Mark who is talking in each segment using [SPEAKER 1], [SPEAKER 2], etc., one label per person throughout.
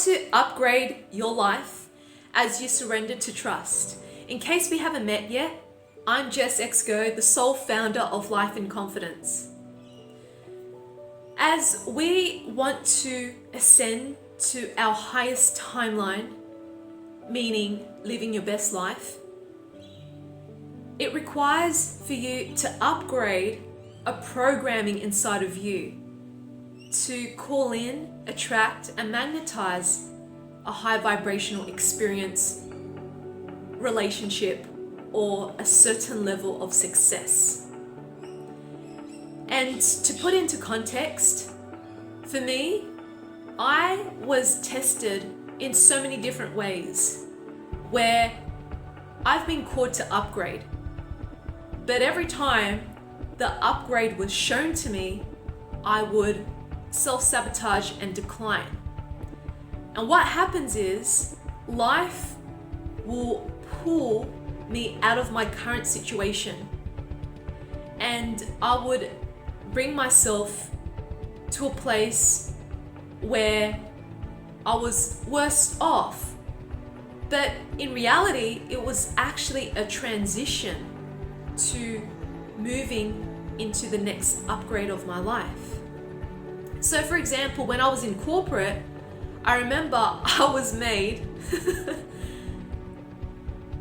[SPEAKER 1] to upgrade your life as you surrender to trust. In case we haven't met yet, I'm Jess Exco, the sole founder of Life in Confidence. As we want to ascend to our highest timeline, meaning living your best life, it requires for you to upgrade a programming inside of you to call in, attract, and magnetize a high vibrational experience, relationship, or a certain level of success. And to put into context, for me, I was tested in so many different ways where I've been called to upgrade. But every time the upgrade was shown to me, I would self-sabotage and decline. And what happens is life will pull me out of my current situation, and I would bring myself to a place where I was worse off. But in reality, it was actually a transition to moving into the next upgrade of my life. So for example, when I was in corporate, I remember I was made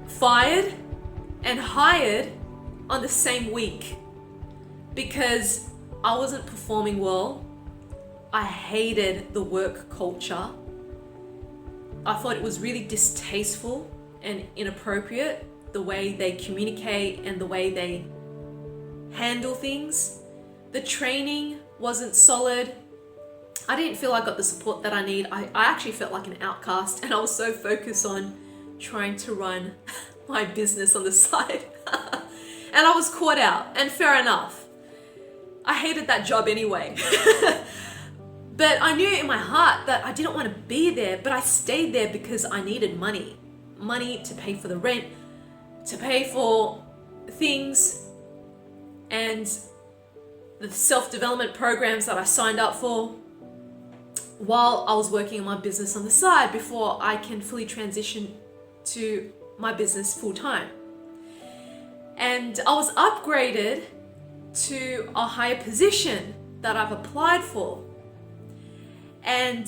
[SPEAKER 1] fired and hired on the same week because I wasn't performing well. I hated the work culture. I thought it was really distasteful and inappropriate, the way they communicate and the way they handle things. The training wasn't solid. I didn't feel I got the support that I need. I actually felt like an outcast, and I was so focused on trying to run my business on the side. And I was caught out, and fair enough. I hated that job anyway. But I knew in my heart that I didn't want to be there, but I stayed there because I needed money. Money to pay for the rent, to pay for things, and the self-development programs that I signed up for while I was working on my business on the side before I can fully transition to my business full-time. And I was upgraded to a higher position that I've applied for. And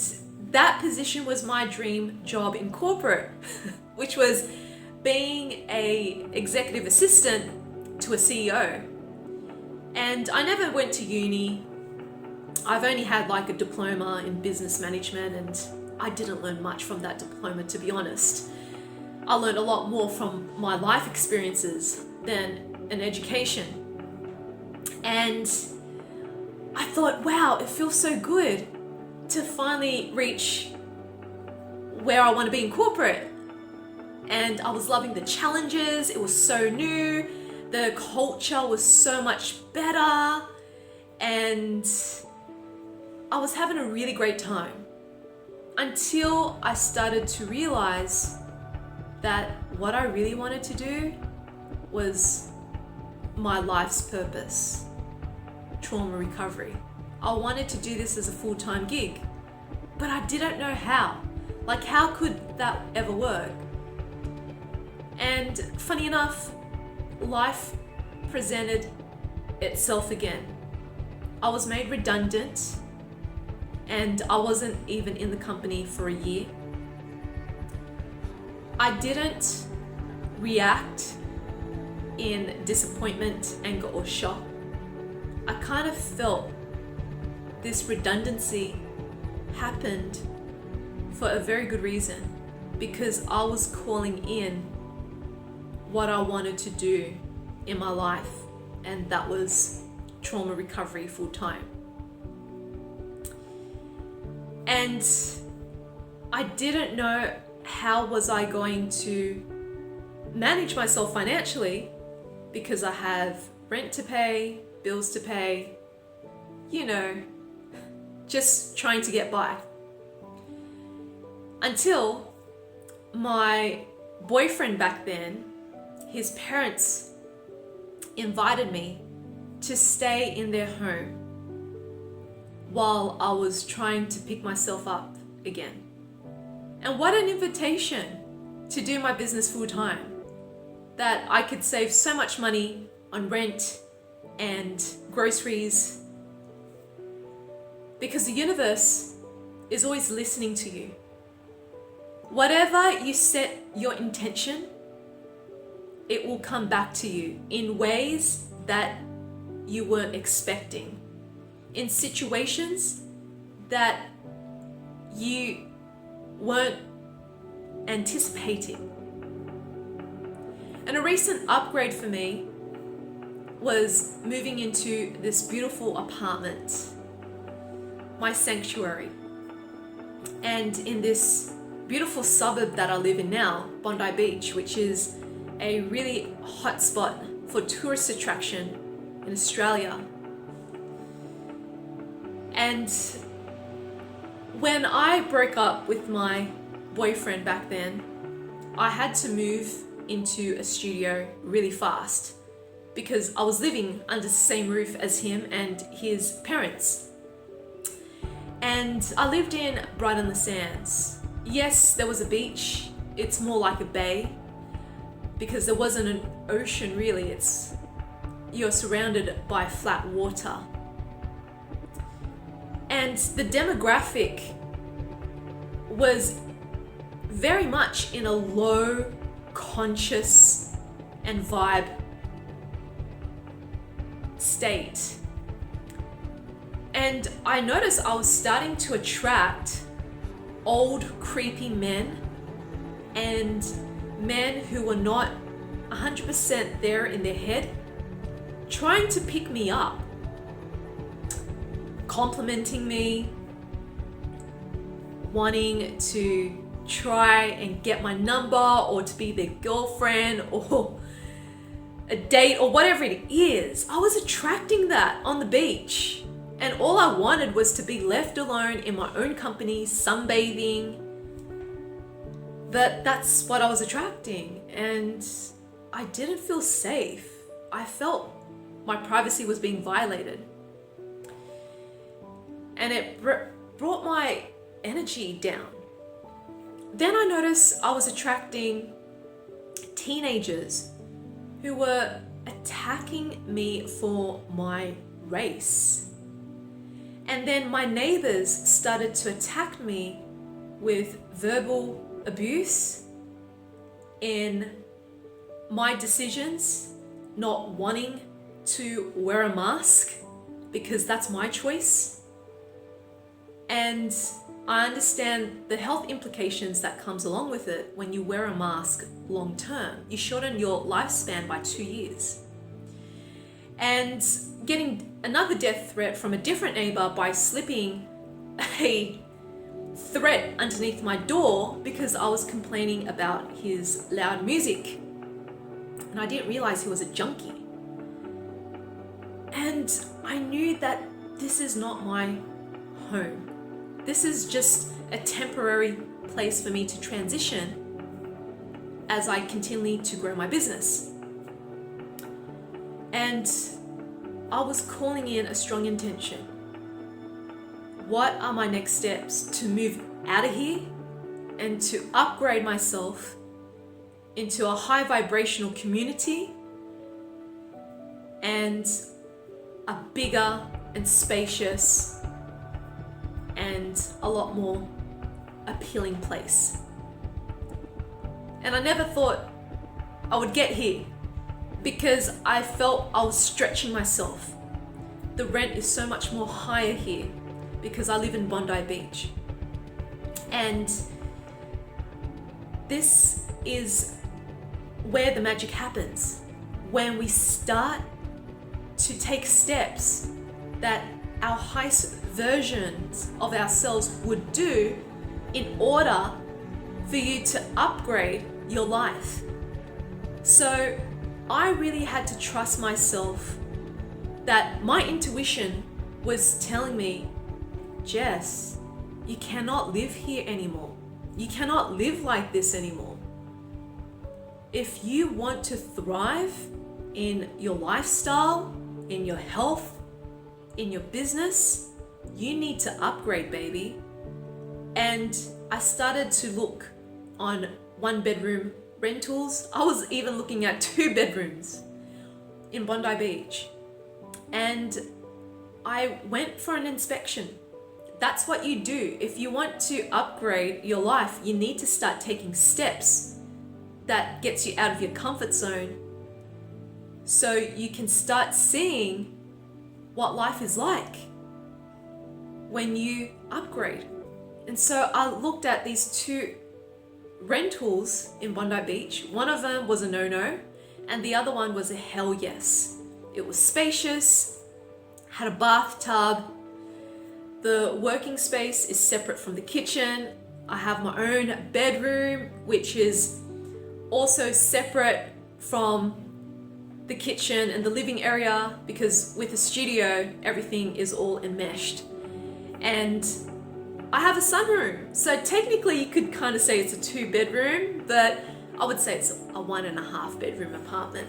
[SPEAKER 1] that position was my dream job in corporate, which was being an executive assistant to a CEO. And I never went to uni. I've only had like a diploma in business management, and I didn't learn much from that diploma, to be honest. I learned a lot more from my life experiences than an education. And I thought, wow, it feels so good to finally reach where I want to be in corporate. And I was loving the challenges. It was so new. The culture was so much better. And I was having a really great time until I started to realize that what I really wanted to do was my life's purpose, trauma recovery. I wanted to do this as a full-time gig, but I didn't know how. Like, how could that ever work? And funny enough, life presented itself again. I was made redundant, and I wasn't even in the company for a year. I didn't react in disappointment, anger, or shock. I kind of felt this redundancy happened for a very good reason, because I was calling in what I wanted to do in my life, and that was trauma recovery full time. And I didn't know how was I going to manage myself financially, because I have rent to pay, bills to pay, just trying to get by. Until my boyfriend back then, his parents invited me to stay in their home while I was trying to pick myself up again. And what an invitation to do my business full time. That I could save so much money on rent and groceries. Because the universe is always listening to you. Whatever you set your intention, it will come back to you in ways that you weren't expecting, in situations that you weren't anticipating. And a recent upgrade for me was moving into this beautiful apartment, my sanctuary. And in this beautiful suburb that I live in now, Bondi Beach, which is a really hot spot for tourist attraction in Australia. And when I broke up with my boyfriend back then, I had to move into a studio really fast because I was living under the same roof as him and his parents. And I lived in Brighton on the Sands. Yes, there was a beach. It's more like a bay because there wasn't an ocean really. You're surrounded by flat water. And the demographic was very much in a low conscious and vibe state. And I noticed I was starting to attract old creepy men and men who were not 100% there in their head, trying to pick me up, complimenting me, wanting to try and get my number or to be their girlfriend or a date or whatever it is. I was attracting that on the beach. And all I wanted was to be left alone in my own company, sunbathing. That's what I was attracting. And I didn't feel safe. I felt my privacy was being violated. And it brought my energy down. Then I noticed I was attracting teenagers who were attacking me for my race. And then my neighbors started to attack me with verbal abuse in my decisions, not wanting to wear a mask because that's my choice. And I understand the health implications that comes along with it when you wear a mask long term. You shorten your lifespan by 2 years. And getting another death threat from a different neighbor by slipping a threat underneath my door because I was complaining about his loud music. And I didn't realize he was a junkie. And I knew that this is not my home. This is just a temporary place for me to transition as I continue to grow my business. And I was calling in a strong intention. What are my next steps to move out of here and to upgrade myself into a high vibrational community and a bigger and spacious and a lot more appealing place. And I never thought I would get here because I felt I was stretching myself. The rent is so much more higher here because I live in Bondi Beach. And this is where the magic happens, when we start to take steps that our highest versions of ourselves would do in order for you to upgrade your life. So I really had to trust myself that my intuition was telling me, Jess, you cannot live here anymore. You cannot live like this anymore. If you want to thrive in your lifestyle, in your health, in your business, you need to upgrade, baby. And I started to look on 1-bedroom rentals. I was even looking at 2 bedrooms in Bondi Beach. And I went for an inspection. That's what you do. If you want to upgrade your life, you need to start taking steps that gets you out of your comfort zone so you can start seeing what life is like when you upgrade. And so I looked at these 2 rentals in Bondi Beach. One of them was a no-no and the other one was a hell yes. It was spacious, had a bathtub. The working space is separate from the kitchen. I have my own bedroom, which is also separate from the kitchen and the living area, because with a studio, everything is all enmeshed. And I have a sunroom. So technically you could kind of say it's a 2-bedroom, but I would say it's a 1.5 bedroom apartment.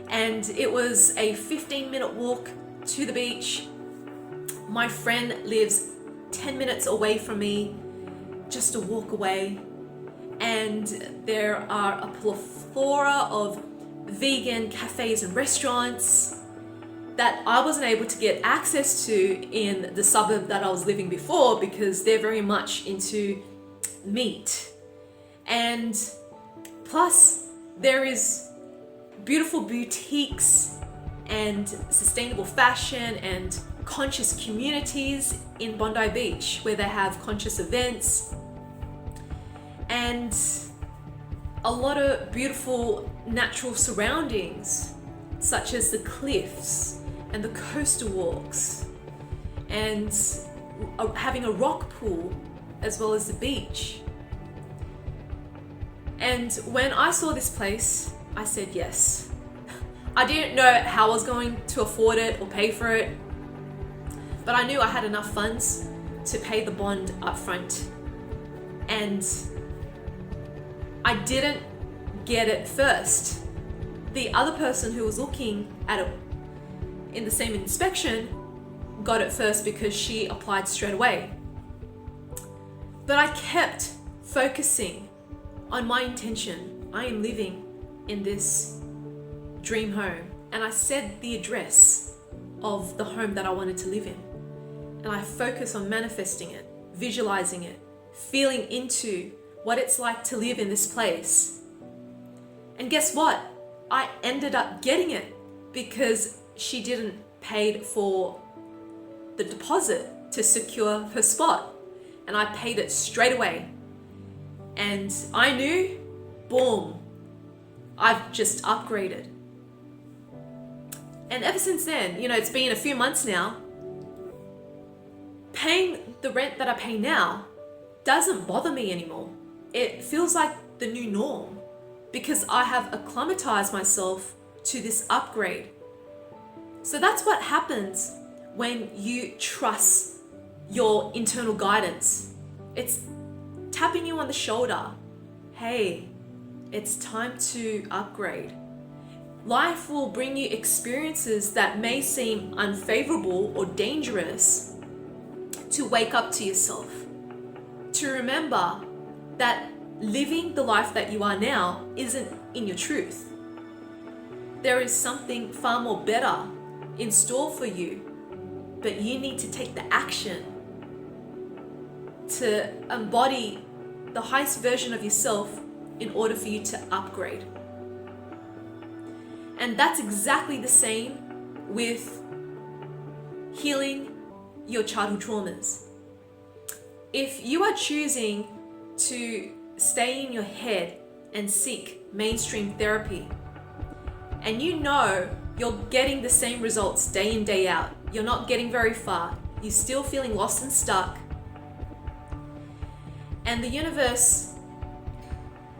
[SPEAKER 1] And it was a 15-minute walk to the beach. My friend lives 10 minutes away from me, just a walk away. And there are a plethora of vegan cafes and restaurants that I wasn't able to get access to in the suburb that I was living before, because they're very much into meat. And plus there is beautiful boutiques and sustainable fashion and conscious communities in Bondi Beach where they have conscious events, and a lot of beautiful natural surroundings such as the cliffs and the coastal walks, and having a rock pool as well as the beach. And when I saw this place, I said yes. I didn't know how I was going to afford it or pay for it, but I knew I had enough funds to pay the bond up front. And I didn't get it first. The other person who was looking at it in the same inspection got it first because she applied straight away. But I kept focusing on my intention. I am living in this dream home, and I said the address of the home that I wanted to live in, and I focus on manifesting it, visualizing it, feeling into what it's like to live in this place. And guess what? I ended up getting it because she didn't pay for the deposit to secure her spot, and I paid it straight away. And I knew, boom, I've just upgraded. And ever since then, it's been a few months now, paying the rent that I pay now doesn't bother me anymore. It feels like the new norm because I have acclimatized myself to this upgrade. So that's what happens when you trust your internal guidance. It's tapping you on the shoulder. Hey, it's time to upgrade. Life will bring you experiences that may seem unfavorable or dangerous to wake up to yourself. To remember that living the life that you are now isn't in your truth. There is something far more better in store for you, but you need to take the action to embody the highest version of yourself in order for you to upgrade. And that's exactly the same with healing your childhood traumas. If you are choosing to stay in your head and seek mainstream therapy, and you're getting the same results day in, day out, you're not getting very far, you're still feeling lost and stuck, and the universe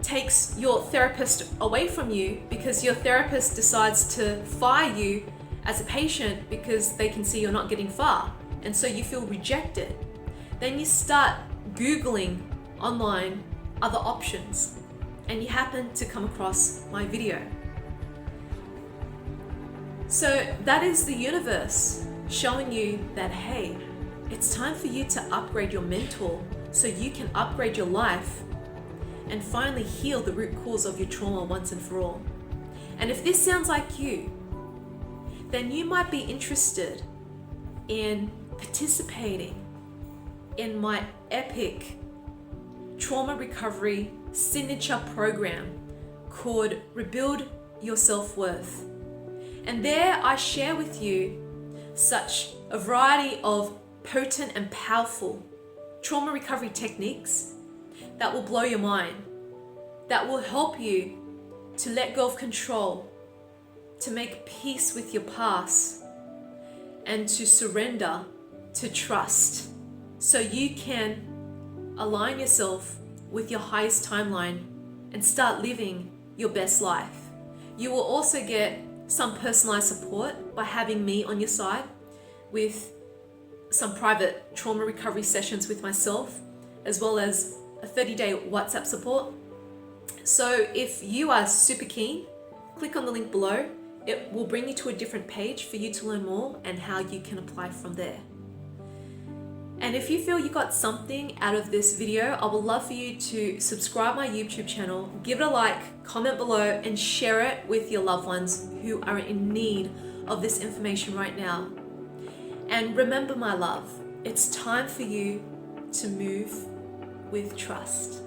[SPEAKER 1] takes your therapist away from you because your therapist decides to fire you as a patient because they can see you're not getting far, and so you feel rejected, then you start Googling online other options, and you happen to come across my video. So that is the universe showing you that, hey, it's time for you to upgrade your mental so you can upgrade your life and finally heal the root cause of your trauma once and for all. And if this sounds like you, then you might be interested in participating in my epic trauma recovery signature program called Rebuild Your Self-Worth. And there I share with you such a variety of potent and powerful trauma recovery techniques that will blow your mind, that will help you to let go of control, to make peace with your past, and to surrender to trust so you can align yourself with your highest timeline and start living your best life. You will also get some personalized support by having me on your side with some private trauma recovery sessions with myself, as well as a 30-day WhatsApp support. So if you are super keen, click on the link below. It will bring you to a different page for you to learn more and how you can apply from there. And if you feel you got something out of this video, I would love for you to subscribe my YouTube channel, give it a like, comment below, and share it with your loved ones who are in need of this information right now. And remember, my love, it's time for you to move with trust.